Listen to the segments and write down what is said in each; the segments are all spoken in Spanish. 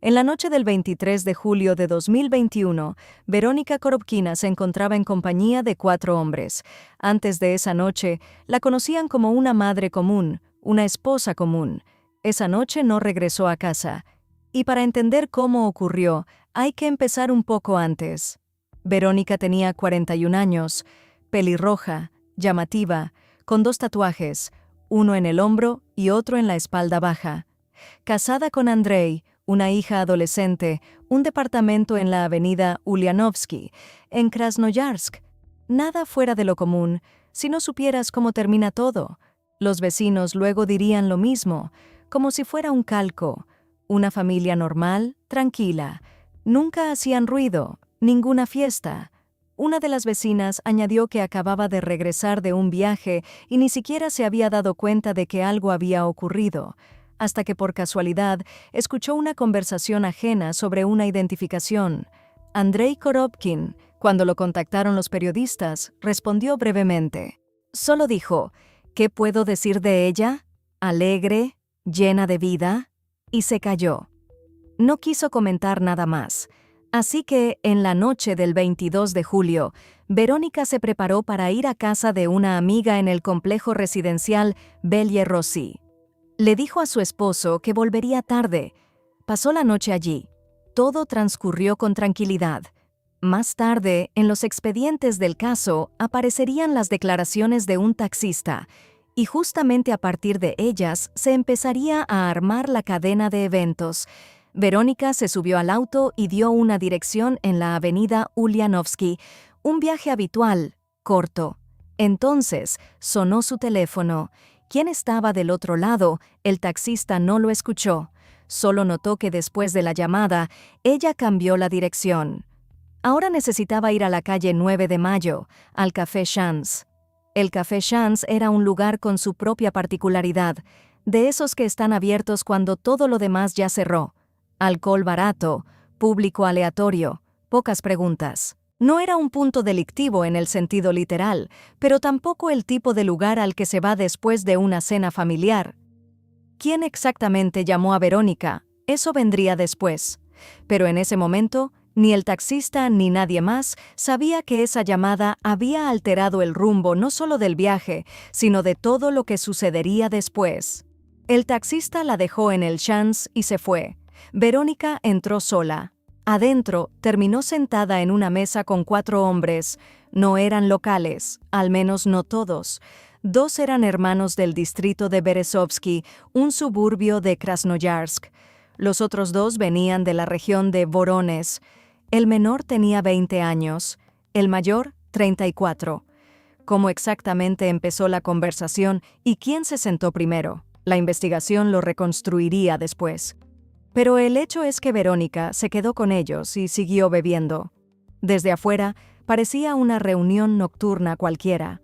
En la noche del 23 de julio de 2021, Verónica Koropkina se encontraba en compañía de 4 hombres. Antes de esa noche, la conocían como una madre común, una esposa común. Esa noche no regresó a casa. Y para entender cómo ocurrió, hay que empezar un poco antes. Verónica tenía 41 años, pelirroja, llamativa, con 2 tatuajes, uno en el hombro y otro en la espalda baja. Casada con Andrei, una hija adolescente, un departamento en la avenida Ulianovsky, en Krasnoyarsk. Nada fuera de lo común, si no supieras cómo termina todo. Los vecinos luego dirían lo mismo, como si fuera un calco. Una familia normal, tranquila. Nunca hacían ruido, ninguna fiesta. Una de las vecinas añadió que acababa de regresar de un viaje y ni siquiera se había dado cuenta de que algo había ocurrido, hasta que por casualidad escuchó una conversación ajena sobre una identificación. Andrei Koropkin, cuando lo contactaron los periodistas, respondió brevemente. Solo dijo, ¿qué puedo decir de ella? Alegre, llena de vida, y se calló. No quiso comentar nada más. Así que, en la noche del 22 de julio, Verónica se preparó para ir a casa de una amiga en el complejo residencial Belle Rossi. Le dijo a su esposo que volvería tarde. Pasó la noche allí. Todo transcurrió con tranquilidad. Más tarde, en los expedientes del caso, aparecerían las declaraciones de un taxista, y justamente a partir de ellas se empezaría a armar la cadena de eventos. Verónica se subió al auto y dio una dirección en la avenida Ulianovsky, un viaje habitual, corto. Entonces, sonó su teléfono. ¿Quién estaba del otro lado? El taxista no lo escuchó. Solo notó que después de la llamada, ella cambió la dirección. Ahora necesitaba ir a la calle 9 de Mayo, al Café Chance. El Café Chance era un lugar con su propia particularidad, de esos que están abiertos cuando todo lo demás ya cerró. Alcohol barato, público aleatorio, pocas preguntas. No era un punto delictivo en el sentido literal, pero tampoco el tipo de lugar al que se va después de una cena familiar. ¿Quién exactamente llamó a Verónica? Eso vendría después. Pero en ese momento, ni el taxista ni nadie más sabía que esa llamada había alterado el rumbo no solo del viaje, sino de todo lo que sucedería después. El taxista la dejó en el Chance y se fue. Verónica entró sola. Adentro, terminó sentada en una mesa con 4 hombres. No eran locales, al menos no todos. 2 eran hermanos del distrito de Berezovsky, un suburbio de Krasnoyarsk. Los otros 2 venían de la región de Voronezh. El menor tenía 20 años, el mayor 34. ¿Cómo exactamente empezó la conversación y quién se sentó primero? La investigación lo reconstruiría después. Pero el hecho es que Verónica se quedó con ellos y siguió bebiendo. Desde afuera, parecía una reunión nocturna cualquiera.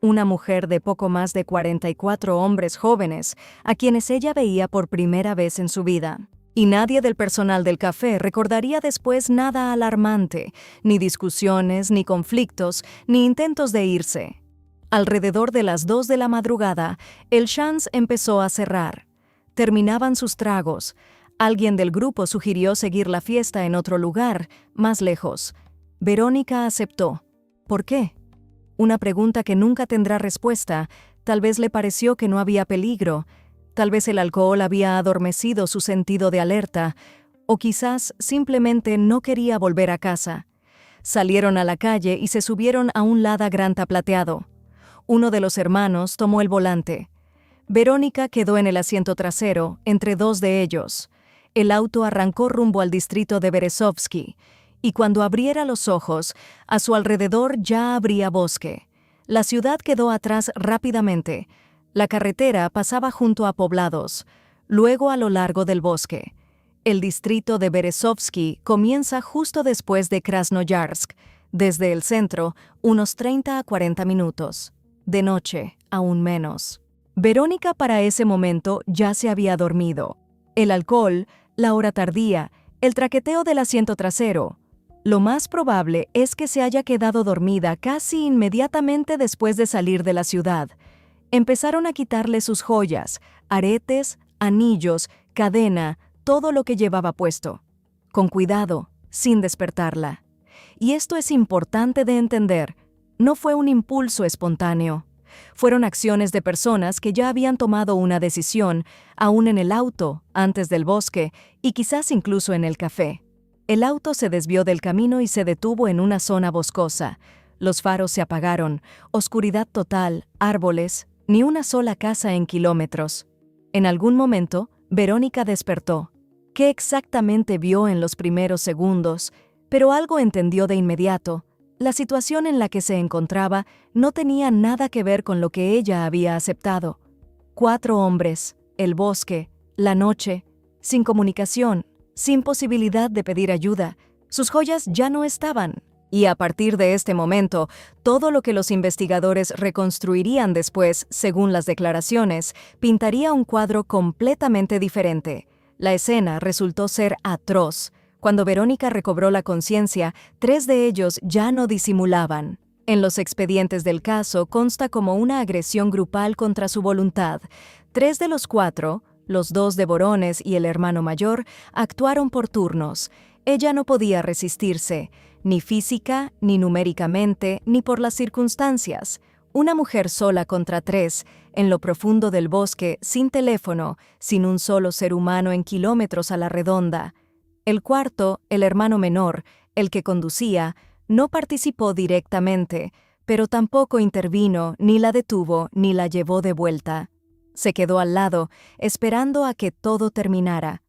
Una mujer de poco más de 44 hombres jóvenes, a quienes ella veía por primera vez en su vida. Y nadie del personal del café recordaría después nada alarmante, ni discusiones, ni conflictos, ni intentos de irse. Alrededor de las 2 de la madrugada, el Chance empezó a cerrar. Terminaban sus tragos. Alguien del grupo sugirió seguir la fiesta en otro lugar, más lejos. Verónica aceptó. ¿Por qué? Una pregunta que nunca tendrá respuesta. Tal vez le pareció que no había peligro. Tal vez el alcohol había adormecido su sentido de alerta. O quizás simplemente no quería volver a casa. Salieron a la calle y se subieron a un Lada Granta plateado. Uno de los hermanos tomó el volante. Verónica quedó en el asiento trasero, entre 2 de ellos. El auto arrancó rumbo al distrito de Berezovsky, y cuando abriera los ojos, a su alrededor ya habría bosque. La ciudad quedó atrás rápidamente. La carretera pasaba junto a poblados, luego a lo largo del bosque. El distrito de Berezovsky comienza justo después de Krasnoyarsk, desde el centro, unos 30 a 40 minutos. De noche, aún menos. Verónica para ese momento ya se había dormido. El alcohol, la hora tardía, el traqueteo del asiento trasero. Lo más probable es que se haya quedado dormida casi inmediatamente después de salir de la ciudad. Empezaron a quitarle sus joyas, aretes, anillos, cadena, todo lo que llevaba puesto, con cuidado, sin despertarla. Y esto es importante de entender, no fue un impulso espontáneo. Fueron acciones de personas que ya habían tomado una decisión, aún en el auto, antes del bosque, y quizás incluso en el café. El auto se desvió del camino y se detuvo en una zona boscosa. Los faros se apagaron, oscuridad total, árboles, ni una sola casa en kilómetros. En algún momento, Verónica despertó. ¿Qué exactamente vio en los primeros segundos? Pero algo entendió de inmediato. La situación en la que se encontraba no tenía nada que ver con lo que ella había aceptado. 4 hombres, el bosque, la noche, sin comunicación, sin posibilidad de pedir ayuda. Sus joyas ya no estaban. Y a partir de este momento, todo lo que los investigadores reconstruirían después, según las declaraciones, pintaría un cuadro completamente diferente. La escena resultó ser atroz. Cuando Verónica recobró la conciencia, 3 de ellos ya no disimulaban. En los expedientes del caso consta como una agresión grupal contra su voluntad. 3 de los 4, los 2 de Borones y el hermano mayor, actuaron por turnos. Ella no podía resistirse, ni física, ni numéricamente, ni por las circunstancias. Una mujer sola contra 3, en lo profundo del bosque, sin teléfono, sin un solo ser humano en kilómetros a la redonda. El cuarto, el hermano menor, el que conducía, no participó directamente, pero tampoco intervino, ni la detuvo, ni la llevó de vuelta. Se quedó al lado, esperando a que todo terminara.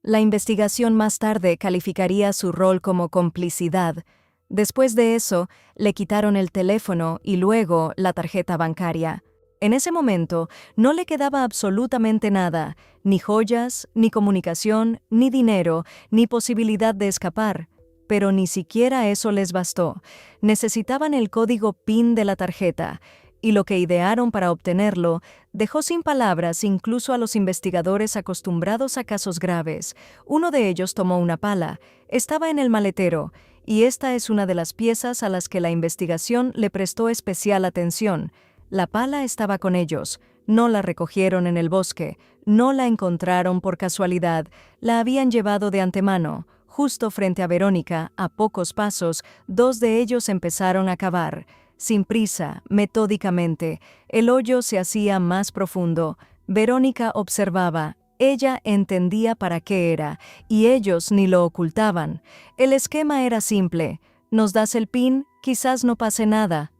La investigación más tarde calificaría su rol como complicidad. Después de eso, le quitaron el teléfono y luego la tarjeta bancaria. En ese momento, no le quedaba absolutamente nada, ni joyas, ni comunicación, ni dinero, ni posibilidad de escapar. Pero ni siquiera eso les bastó. Necesitaban el código PIN de la tarjeta, y lo que idearon para obtenerlo dejó sin palabras incluso a los investigadores acostumbrados a casos graves. Uno de ellos tomó una pala, estaba en el maletero, y esta es una de las piezas a las que la investigación le prestó especial atención. La pala estaba con ellos, no la recogieron en el bosque, no la encontraron por casualidad, la habían llevado de antemano. Justo frente a Verónica, a pocos pasos, 2 de ellos empezaron a cavar. Sin prisa, metódicamente, el hoyo se hacía más profundo. Verónica observaba. Ella entendía para qué era, y ellos ni lo ocultaban. El esquema era simple. ¿Nos das el PIN? Quizás no pase nada.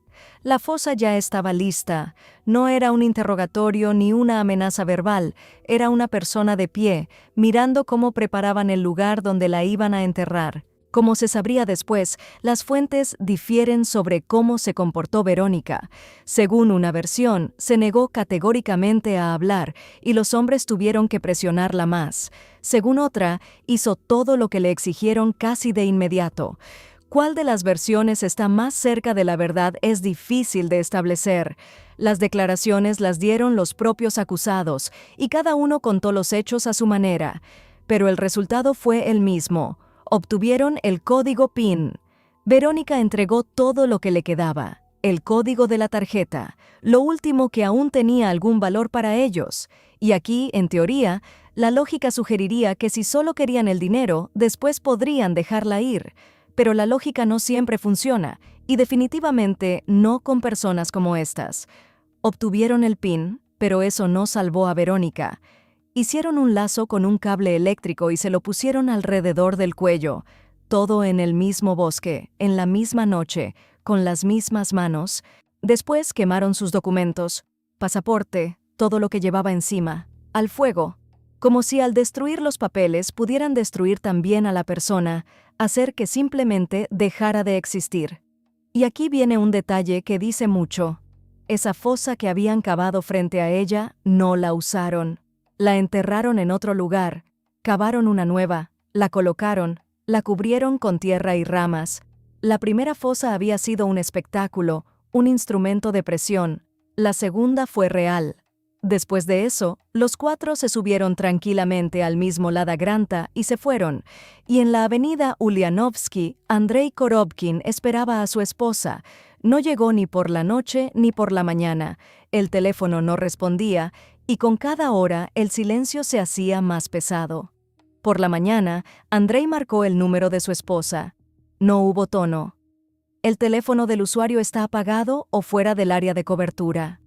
La fosa ya estaba lista. No era un interrogatorio ni una amenaza verbal. Era una persona de pie, mirando cómo preparaban el lugar donde la iban a enterrar. Como se sabría después, las fuentes difieren sobre cómo se comportó Verónica. Según una versión, se negó categóricamente a hablar y los hombres tuvieron que presionarla más. Según otra, hizo todo lo que le exigieron casi de inmediato. ¿Cuál de las versiones está más cerca de la verdad es difícil de establecer? Las declaraciones las dieron los propios acusados y cada uno contó los hechos a su manera. Pero el resultado fue el mismo. Obtuvieron el código PIN. Verónica entregó todo lo que le quedaba, el código de la tarjeta, lo último que aún tenía algún valor para ellos. Y aquí, en teoría, la lógica sugeriría que si solo querían el dinero, después podrían dejarla ir. Pero la lógica no siempre funciona, y definitivamente no con personas como estas. Obtuvieron el PIN, pero eso no salvó a Verónica. Hicieron un lazo con un cable eléctrico y se lo pusieron alrededor del cuello. Todo en el mismo bosque, en la misma noche, con las mismas manos. Después quemaron sus documentos, pasaporte, todo lo que llevaba encima, al fuego. Como si al destruir los papeles pudieran destruir también a la persona, hacer que simplemente dejara de existir. Y aquí viene un detalle que dice mucho. Esa fosa que habían cavado frente a ella no la usaron. La enterraron en otro lugar, cavaron una nueva, la colocaron, la cubrieron con tierra y ramas. La primera fosa había sido un espectáculo, un instrumento de presión. La segunda fue real. Después de eso, los 4 se subieron tranquilamente al mismo Lada Granta y se fueron, y en la avenida Ulianovsky, Andrei Korobkin esperaba a su esposa. No llegó ni por la noche ni por la mañana, el teléfono no respondía, y con cada hora el silencio se hacía más pesado. Por la mañana, Andrei marcó el número de su esposa. No hubo tono. El teléfono del usuario está apagado o fuera del área de cobertura.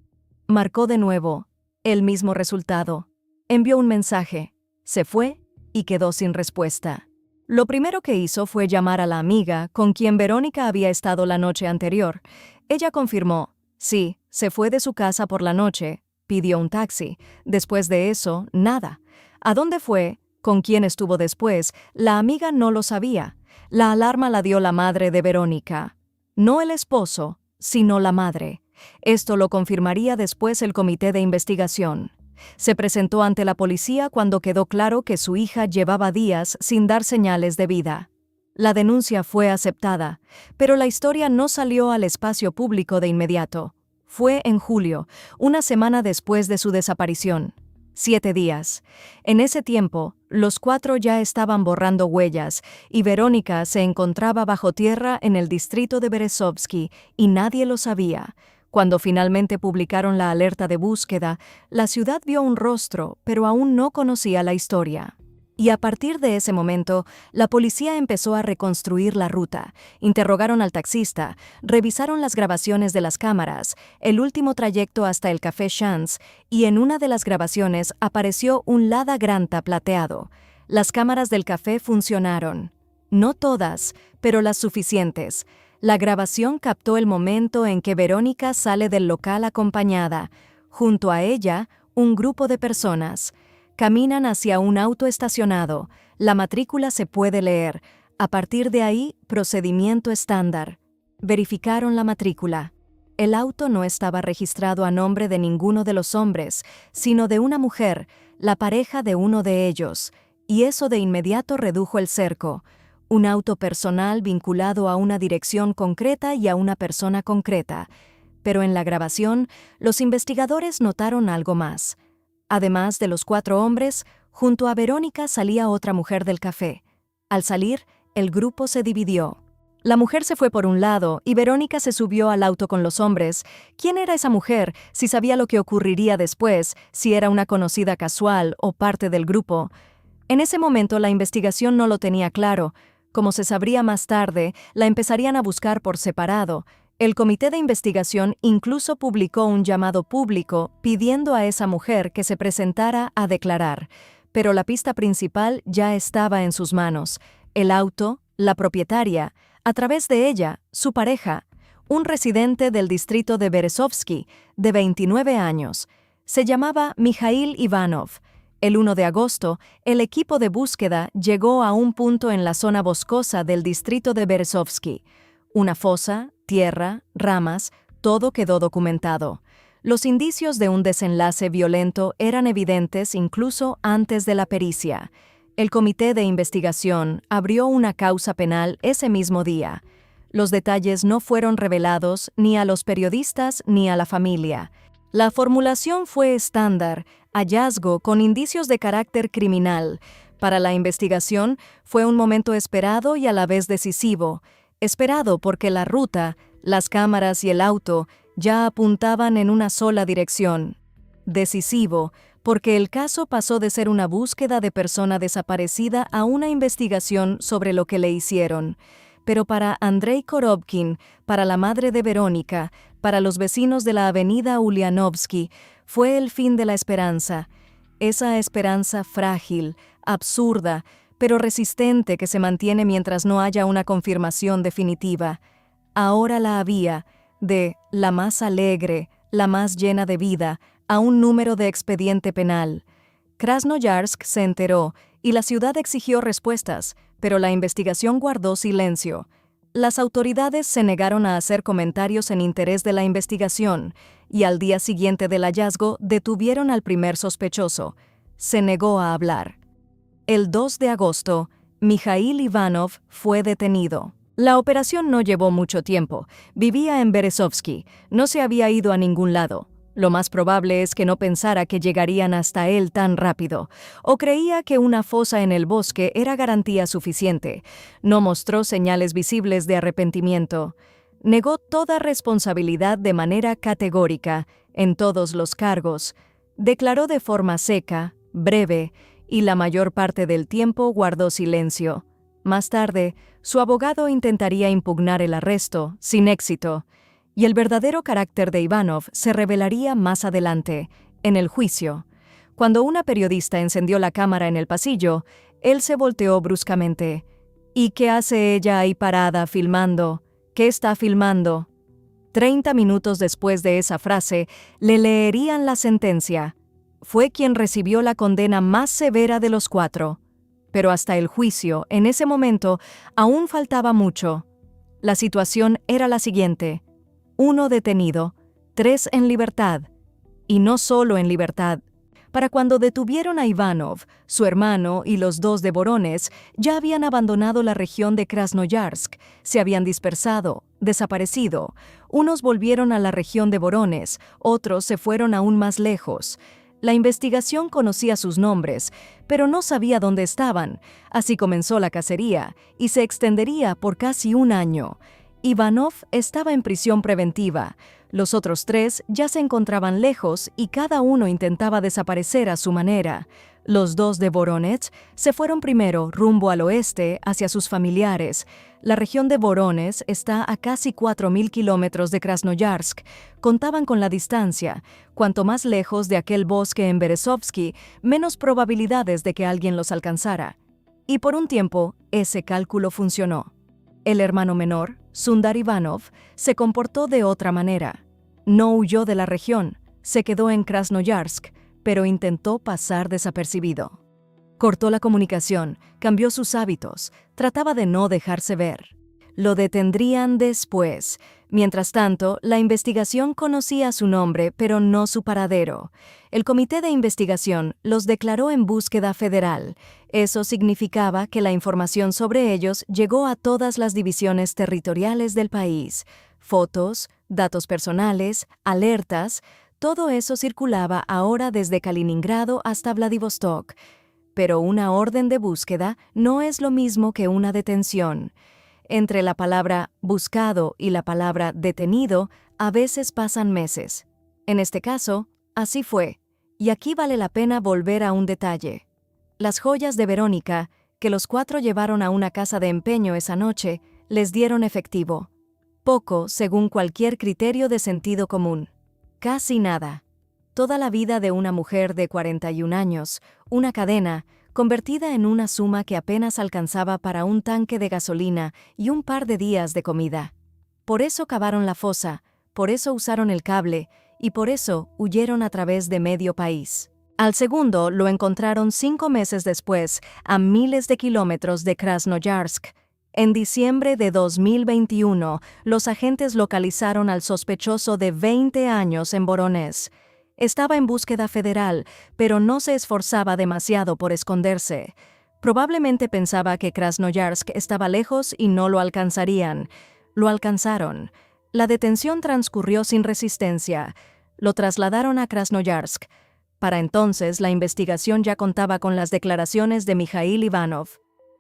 Marcó de nuevo. El mismo resultado. Envió un mensaje. Se fue y quedó sin respuesta. Lo primero que hizo fue llamar a la amiga con quien Verónica había estado la noche anterior. Ella confirmó. Sí, se fue de su casa por la noche. Pidió un taxi. Después de eso, nada. ¿A dónde fue? ¿Con quién estuvo después? La amiga no lo sabía. La alarma la dio la madre de Verónica. No el esposo, sino la madre. Esto lo confirmaría después el comité de investigación. Se presentó ante la policía cuando quedó claro que su hija llevaba días sin dar señales de vida. La denuncia fue aceptada, pero la historia no salió al espacio público de inmediato. Fue en julio, una semana después de su desaparición. 7 días. En ese tiempo, los 4 ya estaban borrando huellas y Verónica se encontraba bajo tierra en el distrito de Berezovsky y nadie lo sabía. Cuando finalmente publicaron la alerta de búsqueda, la ciudad vio un rostro, pero aún no conocía la historia. Y a partir de ese momento, la policía empezó a reconstruir la ruta. Interrogaron al taxista, revisaron las grabaciones de las cámaras, el último trayecto hasta el Café Chance, y en una de las grabaciones apareció un Lada Granta plateado. Las cámaras del café funcionaron. No todas, pero las suficientes. La grabación captó el momento en que Verónica sale del local acompañada. Junto a ella, un grupo de personas. Caminan hacia un auto estacionado. La matrícula se puede leer. A partir de ahí, procedimiento estándar. Verificaron la matrícula. El auto no estaba registrado a nombre de ninguno de los hombres, sino de una mujer, la pareja de uno de ellos, y eso de inmediato redujo el cerco. Un auto personal vinculado a una dirección concreta y a una persona concreta. Pero en la grabación, los investigadores notaron algo más. Además de los 4 hombres, junto a Verónica salía otra mujer del café. Al salir, el grupo se dividió. La mujer se fue por un lado y Verónica se subió al auto con los hombres. ¿Quién era esa mujer? Si sabía lo que ocurriría después, si era una conocida casual o parte del grupo. En ese momento la investigación no lo tenía claro. Como se sabría más tarde, la empezarían a buscar por separado. El comité de investigación incluso publicó un llamado público pidiendo a esa mujer que se presentara a declarar. Pero la pista principal ya estaba en sus manos. El auto, la propietaria, a través de ella, su pareja, un residente del distrito de Berezovsky, de 29 años. Se llamaba Mikhail Ivanov. El 1 de agosto, el equipo de búsqueda llegó a un punto en la zona boscosa del distrito de Berezovsky. Una fosa, tierra, ramas, todo quedó documentado. Los indicios de un desenlace violento eran evidentes incluso antes de la pericia. El comité de investigación abrió una causa penal ese mismo día. Los detalles no fueron revelados ni a los periodistas ni a la familia. La formulación fue estándar, hallazgo con indicios de carácter criminal. Para la investigación fue un momento esperado y a la vez decisivo. Esperado porque la ruta, las cámaras y el auto ya apuntaban en una sola dirección. Decisivo porque el caso pasó de ser una búsqueda de persona desaparecida a una investigación sobre lo que le hicieron. Pero para Andrei Korobkin, para la madre de Verónica, para los vecinos de la avenida Ulianovsky, fue el fin de la esperanza. Esa esperanza frágil, absurda, pero resistente que se mantiene mientras no haya una confirmación definitiva. Ahora la había, de la más alegre, la más llena de vida, a un número de expediente penal. Krasnoyarsk se enteró y la ciudad exigió respuestas, pero la investigación guardó silencio. Las autoridades se negaron a hacer comentarios en interés de la investigación y al día siguiente del hallazgo detuvieron al primer sospechoso. Se negó a hablar. El 2 de agosto, Mikhail Ivanov fue detenido. La operación no llevó mucho tiempo. Vivía en Berezovsky, no se había ido a ningún lado. Lo más probable es que no pensara que llegarían hasta él tan rápido, o creía que una fosa en el bosque era garantía suficiente. No mostró señales visibles de arrepentimiento. Negó toda responsabilidad de manera categórica, en todos los cargos. Declaró de forma seca, breve, y la mayor parte del tiempo guardó silencio. Más tarde, su abogado intentaría impugnar el arresto, sin éxito, y el verdadero carácter de Ivanov se revelaría más adelante, en el juicio. Cuando una periodista encendió la cámara en el pasillo, él se volteó bruscamente. ¿Y qué hace ella ahí parada, filmando? ¿Qué está filmando? 30 minutos después de esa frase, le leerían la sentencia. Fue quien recibió la condena más severa de los 4. Pero hasta el juicio, en ese momento, aún faltaba mucho. La situación era la siguiente: 1 detenido, 3 en libertad. Y no solo en libertad. Para cuando detuvieron a Ivanov, su hermano y los 2 de Voronezh ya habían abandonado la región de Krasnoyarsk, se habían dispersado, desaparecido. Unos volvieron a la región de Voronezh, otros se fueron aún más lejos. La investigación conocía sus nombres, pero no sabía dónde estaban. Así comenzó la cacería, y se extendería por casi un año. Ivanov estaba en prisión preventiva. Los otros 3 ya se encontraban lejos y cada uno intentaba desaparecer a su manera. Los 2 de Voronezh se fueron primero rumbo al oeste hacia sus familiares. La región de Voronezh está a casi 4.000 kilómetros de Krasnoyarsk. Contaban con la distancia. Cuanto más lejos de aquel bosque en Berezovsky, menos probabilidades de que alguien los alcanzara. Y por un tiempo, ese cálculo funcionó. El hermano menor, Sundar Ivanov, se comportó de otra manera. No huyó de la región, se quedó en Krasnoyarsk, pero intentó pasar desapercibido. Cortó la comunicación, cambió sus hábitos, trataba de no dejarse ver. Lo detendrían después. Mientras tanto, la investigación conocía su nombre, pero no su paradero. El comité de investigación los declaró en búsqueda federal. Eso significaba que la información sobre ellos llegó a todas las divisiones territoriales del país. Fotos, datos personales, alertas, todo eso circulaba ahora desde Kaliningrado hasta Vladivostok. Pero una orden de búsqueda no es lo mismo que una detención. Entre la palabra buscado y la palabra detenido, a veces pasan meses. En este caso, así fue. Y aquí vale la pena volver a un detalle. Las joyas de Verónica, que los 4 llevaron a una casa de empeño esa noche, les dieron efectivo. Poco, según cualquier criterio de sentido común. Casi nada. Toda la vida de una mujer de 41 años, una cadena, convertida en una suma que apenas alcanzaba para un tanque de gasolina y un par de días de comida. Por eso cavaron la fosa, por eso usaron el cable y por eso huyeron a través de medio país. Al segundo lo encontraron 5 meses después, a miles de kilómetros de Krasnoyarsk. En diciembre de 2021, los agentes localizaron al sospechoso de 20 años en Voronezh. Estaba en búsqueda federal, pero no se esforzaba demasiado por esconderse. Probablemente pensaba que Krasnoyarsk estaba lejos y no lo alcanzarían. Lo alcanzaron. La detención transcurrió sin resistencia. Lo trasladaron a Krasnoyarsk. Para entonces, la investigación ya contaba con las declaraciones de Mikhail Ivanov.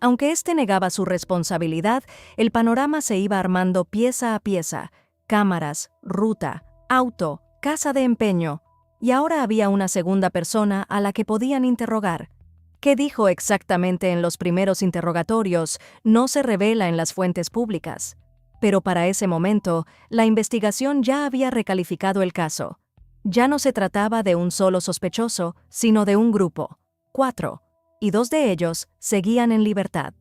Aunque éste negaba su responsabilidad, el panorama se iba armando pieza a pieza. Cámaras, ruta, auto, casa de empeño. Y ahora había una segunda persona a la que podían interrogar. ¿Qué dijo exactamente en los primeros interrogatorios? No se revela en las fuentes públicas. Pero para ese momento, la investigación ya había recalificado el caso. Ya no se trataba de un solo sospechoso, sino de un grupo, 4, y 2 de ellos seguían en libertad.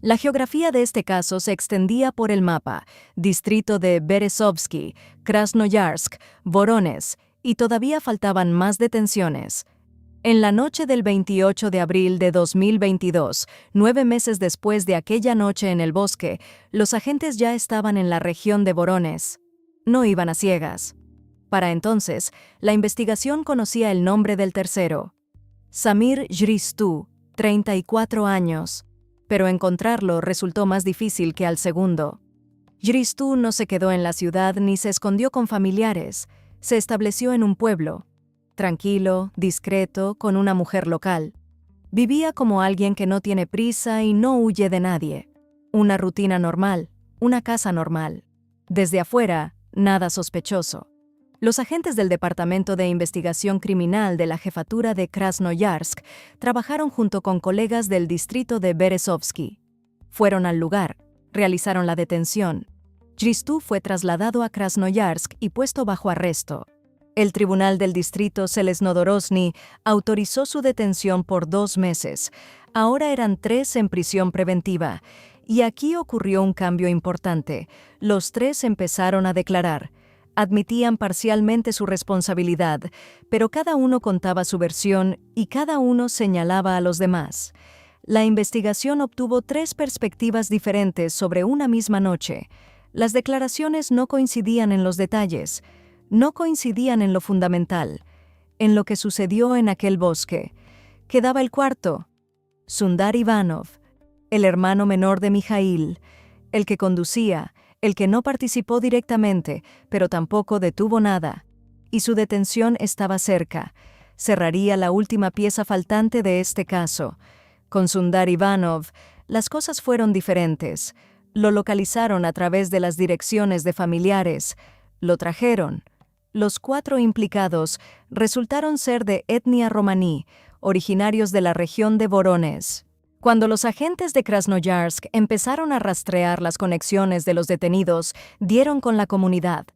La geografía de este caso se extendía por el mapa: distrito de Berezovsky, Krasnoyarsk, Voronezh, y todavía faltaban más detenciones. En la noche del 28 de abril de 2022, 9 meses después de aquella noche en el bosque, los agentes ya estaban en la región de Voronezh. No iban a ciegas. Para entonces, la investigación conocía el nombre del tercero: Samir Jristu, 34 años. Pero encontrarlo resultó más difícil que al segundo. Jristu no se quedó en la ciudad ni se escondió con familiares. Se estableció en un pueblo, tranquilo, discreto, con una mujer local. Vivía como alguien que no tiene prisa y no huye de nadie. Una rutina normal, una casa normal. Desde afuera, nada sospechoso. Los agentes del Departamento de Investigación Criminal de la Jefatura de Krasnoyarsk trabajaron junto con colegas del distrito de Berezovsky. Fueron al lugar, realizaron la detención. Christou fue trasladado a Krasnoyarsk y puesto bajo arresto. El tribunal del distrito Selesnodorosny autorizó su detención por 2 meses. Ahora eran 3 en prisión preventiva. Y aquí ocurrió un cambio importante. Los 3 empezaron a declarar. Admitían parcialmente su responsabilidad, pero cada uno contaba su versión y cada uno señalaba a los demás. La investigación obtuvo 3 perspectivas diferentes sobre una misma noche. Las declaraciones no coincidían en los detalles, no coincidían en lo fundamental, en lo que sucedió en aquel bosque. Quedaba el cuarto, Sundar Ivanov, el hermano menor de Mijail, el que conducía, el que no participó directamente, pero tampoco detuvo nada. Y su detención estaba cerca. Cerraría la última pieza faltante de este caso. Con Sundar Ivanov, las cosas fueron diferentes. Lo localizaron a través de las direcciones de familiares. Lo trajeron. Los 4 implicados resultaron ser de etnia romaní, originarios de la región de Voronezh. Cuando los agentes de Krasnoyarsk empezaron a rastrear las conexiones de los detenidos, dieron con la comunidad.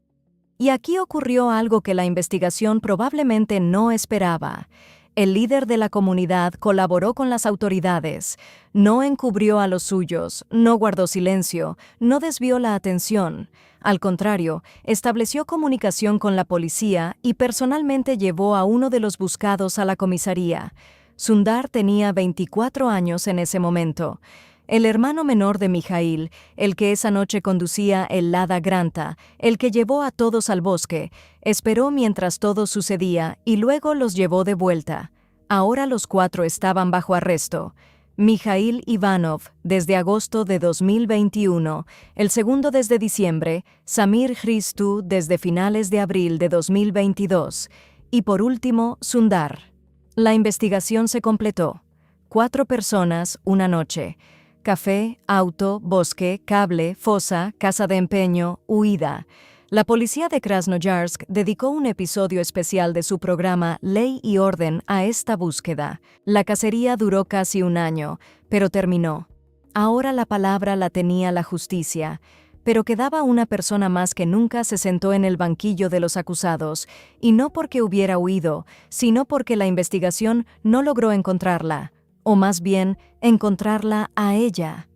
Y aquí ocurrió algo que la investigación probablemente no esperaba. El líder de la comunidad colaboró con las autoridades, no encubrió a los suyos, no guardó silencio, no desvió la atención. Al contrario, estableció comunicación con la policía y personalmente llevó a uno de los buscados a la comisaría. Sundar tenía 24 años en ese momento. El hermano menor de Mijail, el que esa noche conducía el Lada Granta, el que llevó a todos al bosque, esperó mientras todo sucedía y luego los llevó de vuelta. Ahora los 4 estaban bajo arresto. Mijail Ivanov, desde agosto de 2021, el segundo desde diciembre, Samir Christou desde finales de abril de 2022 y por último, Sundar. La investigación se completó. 4 personas, una noche. Café, auto, bosque, cable, fosa, casa de empeño, huida. La policía de Krasnoyarsk dedicó un episodio especial de su programa Ley y Orden a esta búsqueda. La cacería duró casi un año, pero terminó. Ahora la palabra la tenía la justicia. Pero quedaba una persona más que nunca se sentó en el banquillo de los acusados, y no porque hubiera huido, sino porque la investigación no logró encontrarla, o más bien, encontrarla a ella.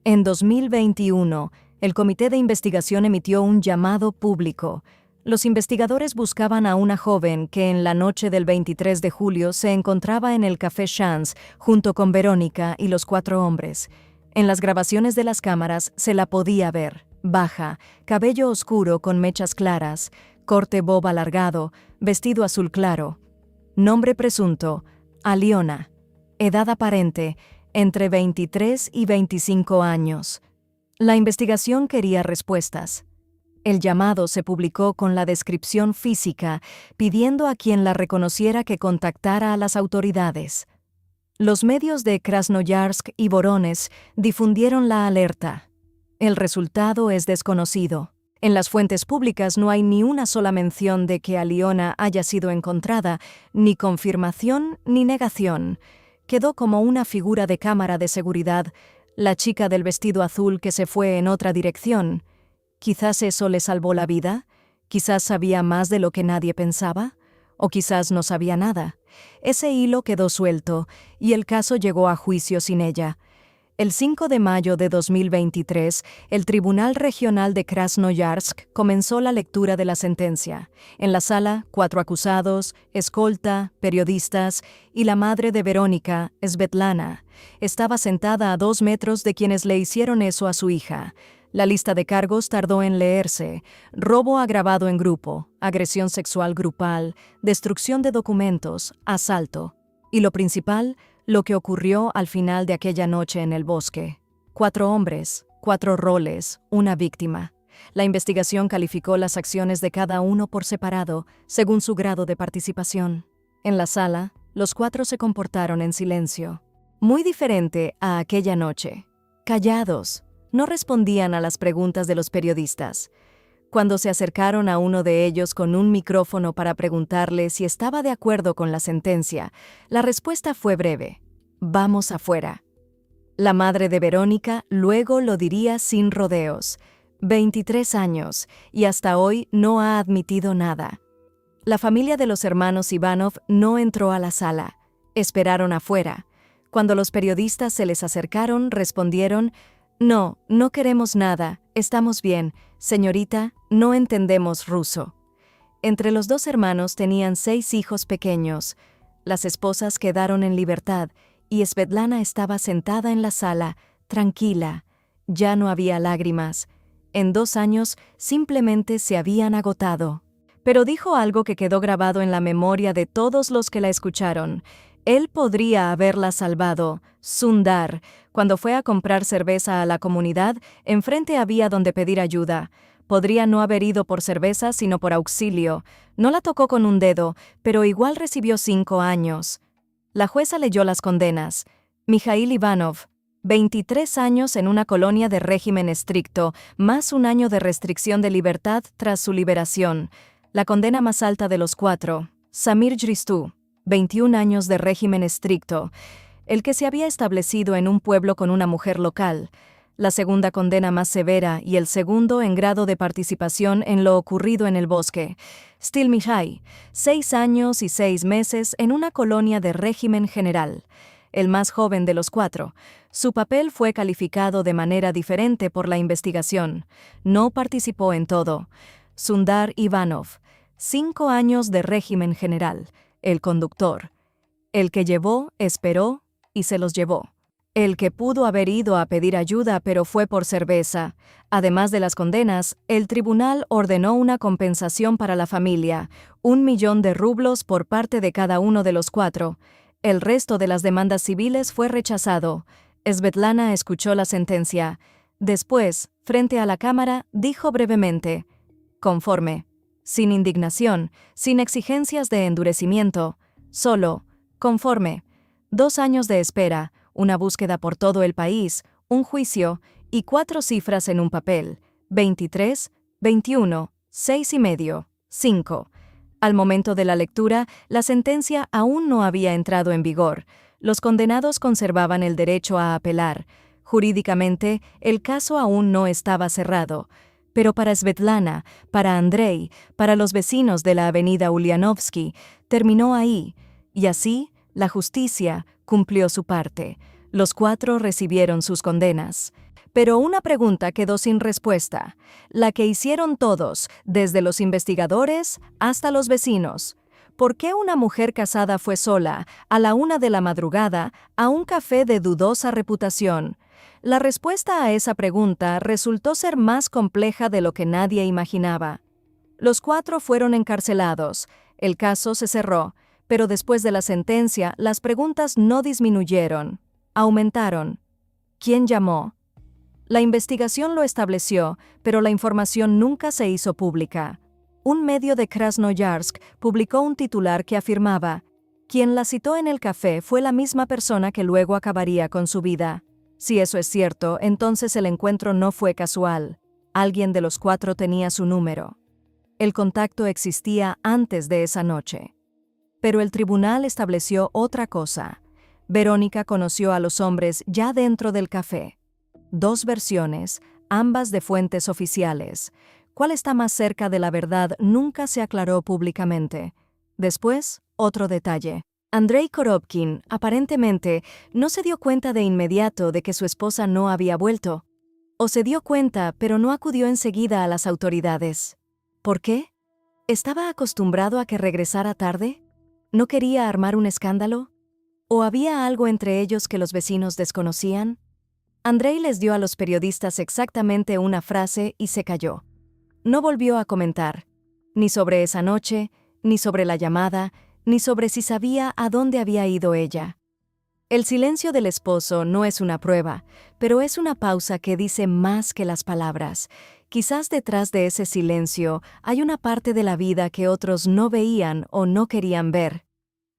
En 2021, el Comité de Investigación emitió un llamado público. Los investigadores buscaban a una joven que en la noche del 23 de julio se encontraba en el Café Chance junto con Verónica y los 4 hombres. En las grabaciones de las cámaras se la podía ver. Baja, cabello oscuro con mechas claras, corte bob alargado, vestido azul claro. Nombre presunto, Aliona. Edad aparente, entre 23 y 25 años. La investigación quería respuestas. El llamado se publicó con la descripción física, pidiendo a quien la reconociera que contactara a las autoridades. Los medios de Krasnoyarsk y Voronezh difundieron la alerta. El resultado es desconocido. En las fuentes públicas no hay ni una sola mención de que Aliona haya sido encontrada, ni confirmación ni negación. Quedó como una figura de cámara de seguridad, la chica del vestido azul que se fue en otra dirección. Quizás eso le salvó la vida, quizás sabía más de lo que nadie pensaba, o quizás no sabía nada. Ese hilo quedó suelto, y el caso llegó a juicio sin ella. El 5 de mayo de 2023, el Tribunal Regional de Krasnoyarsk comenzó la lectura de la sentencia. En la sala, 4 acusados, escolta, periodistas y la madre de Verónica, Svetlana. Estaba sentada a 2 metros de quienes le hicieron eso a su hija. La lista de cargos tardó en leerse: robo agravado en grupo, agresión sexual grupal, destrucción de documentos, asalto. Y lo principal, lo que ocurrió al final de aquella noche en el bosque. 4 hombres, 4 roles, una víctima. La investigación calificó las acciones de cada uno por separado, según su grado de participación. En la sala, los 4 se comportaron en silencio. Muy diferente a aquella noche. Callados, no respondían a las preguntas de los periodistas. Cuando se acercaron a uno de ellos con un micrófono para preguntarle si estaba de acuerdo con la sentencia, la respuesta fue breve: «Vamos afuera». La madre de Verónica luego lo diría sin rodeos: 23 años, y hasta hoy no ha admitido nada. La familia de los hermanos Ivanov no entró a la sala. Esperaron afuera. Cuando los periodistas se les acercaron, respondieron: «No, no queremos nada, estamos bien, señorita, no entendemos ruso». Entre los dos hermanos tenían 6 hijos pequeños. Las esposas quedaron en libertad, y Svetlana estaba sentada en la sala, tranquila. Ya no había lágrimas. En 2 años simplemente se habían agotado. Pero dijo algo que quedó grabado en la memoria de todos los que la escucharon. Él podría haberla salvado. Sundar, cuando fue a comprar cerveza a la comunidad, enfrente había donde pedir ayuda. Podría no haber ido por cerveza, sino por auxilio. No la tocó con un dedo, pero igual recibió 5 años. La jueza leyó las condenas. Mikhail Ivanov, 23 años en una colonia de régimen estricto, más 1 año de restricción de libertad tras su liberación. La condena más alta de los 4. Samir Jristu, 21 años de régimen estricto, el que se había establecido en un pueblo con una mujer local. La segunda condena más severa y el segundo en grado de participación en lo ocurrido en el bosque. Stil Mihai, 6 años y 6 meses en una colonia de régimen general. El más joven de los 4. Su papel fue calificado de manera diferente por la investigación. No participó en todo. Sundar Ivanov, 5 años de régimen general. El conductor. El que llevó, esperó y se los llevó. El que pudo haber ido a pedir ayuda pero fue por cerveza. Además de las condenas, el tribunal ordenó una compensación para la familia, 1 millón de rublos por parte de cada uno de los 4. El resto de las demandas civiles fue rechazado. Svetlana escuchó la sentencia. Después, frente a la cámara, dijo brevemente: «Conforme». Sin indignación, sin exigencias de endurecimiento, solo, conforme. 2 años de espera, una búsqueda por todo el país, un juicio y 4 cifras en un papel: 23, 21, 6 y medio, 5. Al momento de la lectura, la sentencia aún no había entrado en vigor. Los condenados conservaban el derecho a apelar. Jurídicamente, el caso aún no estaba cerrado. Pero para Svetlana, para Andrei, para los vecinos de la avenida Ulianovsky, terminó ahí. Y así, la justicia cumplió su parte. Los 4 recibieron sus condenas. Pero una pregunta quedó sin respuesta, la que hicieron todos, desde los investigadores hasta los vecinos. ¿Por qué una mujer casada fue sola, a la 1 de la madrugada, a un café de dudosa reputación? La respuesta a esa pregunta resultó ser más compleja de lo que nadie imaginaba. Los 4 fueron encarcelados. El caso se cerró, pero después de la sentencia, las preguntas no disminuyeron, aumentaron. ¿Quién llamó? La investigación lo estableció, pero la información nunca se hizo pública. Un medio de Krasnoyarsk publicó un titular que afirmaba: «Quien la citó en el café fue la misma persona que luego acabaría con su vida». Si eso es cierto, entonces el encuentro no fue casual. Alguien de los 4 tenía su número. El contacto existía antes de esa noche. Pero el tribunal estableció otra cosa. Verónica conoció a los hombres ya dentro del café. 2 versiones, ambas de fuentes oficiales. ¿Cuál está más cerca de la verdad? Nunca se aclaró públicamente. Después, otro detalle. Andrei Korobkin, aparentemente, no se dio cuenta de inmediato de que su esposa no había vuelto. O se dio cuenta, pero no acudió enseguida a las autoridades. ¿Por qué? ¿Estaba acostumbrado a que regresara tarde? ¿No quería armar un escándalo? ¿O había algo entre ellos que los vecinos desconocían? Andrei les dio a los periodistas exactamente una frase y se calló. No volvió a comentar, ni sobre esa noche, ni sobre la llamada, ni sobre si sabía a dónde había ido ella. El silencio del esposo no es una prueba, pero es una pausa que dice más que las palabras. Quizás detrás de ese silencio hay una parte de la vida que otros no veían o no querían ver.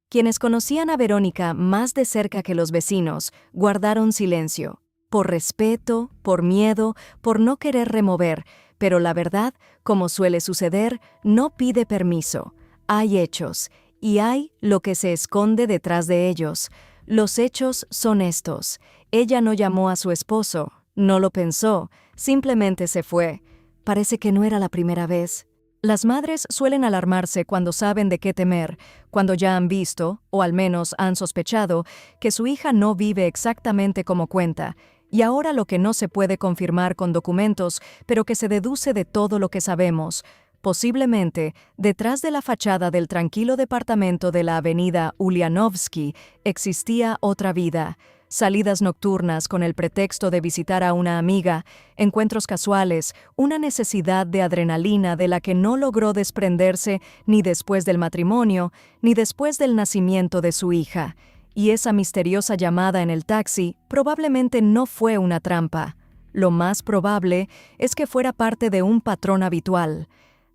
Quienes conocían a Verónica más de cerca que los vecinos guardaron silencio, por respeto, por miedo, por no querer remover, Pero la verdad, como suele suceder, no pide permiso. Hay hechos, y hay lo que se esconde detrás de ellos. Los hechos son estos. Ella no llamó a su esposo, no lo pensó, simplemente se fue. Parece que no era la primera vez. Las madres suelen alarmarse cuando saben de qué temer, cuando ya han visto, o al menos han sospechado, que su hija no vive exactamente como cuenta, y ahora lo que no se puede confirmar con documentos, pero que se deduce de todo lo que sabemos. Posiblemente, detrás de la fachada del tranquilo departamento de la avenida Ulianovsky existía otra vida. Salidas nocturnas con el pretexto de visitar a una amiga, encuentros casuales, una necesidad de adrenalina de la que no logró desprenderse ni después del matrimonio, ni después del nacimiento de su hija. Y esa misteriosa llamada en el taxi probablemente no fue una trampa. Lo más probable es que fuera parte de un patrón habitual.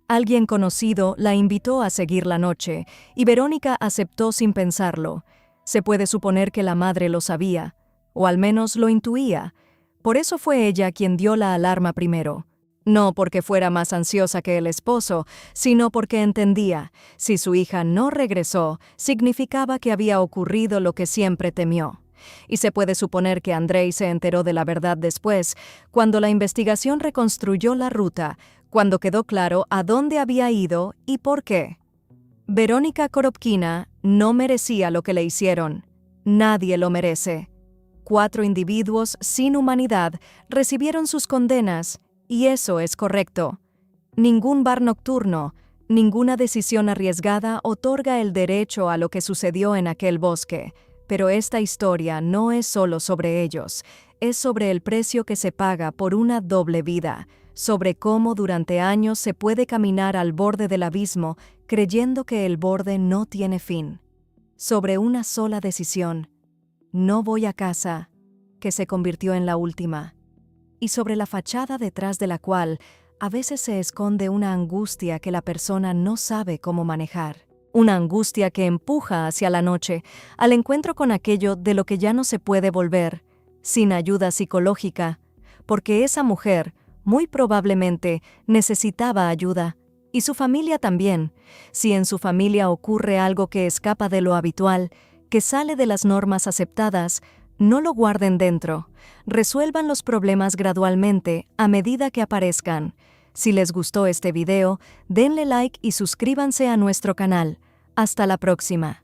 Alguien conocido la invitó a seguir la noche, y Verónica aceptó sin pensarlo. Se puede suponer que la madre lo sabía, o al menos lo intuía. Por eso fue ella quien dio la alarma primero. No porque fuera más ansiosa que el esposo, sino porque entendía, si su hija no regresó, significaba que había ocurrido lo que siempre temió. Y se puede suponer que Andrei se enteró de la verdad después, cuando la investigación reconstruyó la ruta, cuando quedó claro a dónde había ido y por qué. Verónica Koropkina no merecía lo que le hicieron. Nadie lo merece. 4 individuos sin humanidad recibieron sus condenas, y eso es correcto. Ningún bar nocturno, ninguna decisión arriesgada otorga el derecho a lo que sucedió en aquel bosque. Pero esta historia no es solo sobre ellos, es sobre el precio que se paga por una doble vida, sobre cómo durante años se puede caminar al borde del abismo creyendo que el borde no tiene fin. Sobre una sola decisión, no voy a casa, que se convirtió en la última. Y sobre la fachada detrás de la cual a veces se esconde una angustia que la persona no sabe cómo manejar. Una angustia que empuja hacia la noche, al encuentro con aquello de lo que ya no se puede volver, sin ayuda psicológica, porque esa mujer, muy probablemente, necesitaba ayuda, y su familia también. Si en su familia ocurre algo que escapa de lo habitual, que sale de las normas aceptadas, no lo guarden dentro. Resuelvan los problemas gradualmente a medida que aparezcan. Si les gustó este video, denle like y suscríbanse a nuestro canal. Hasta la próxima.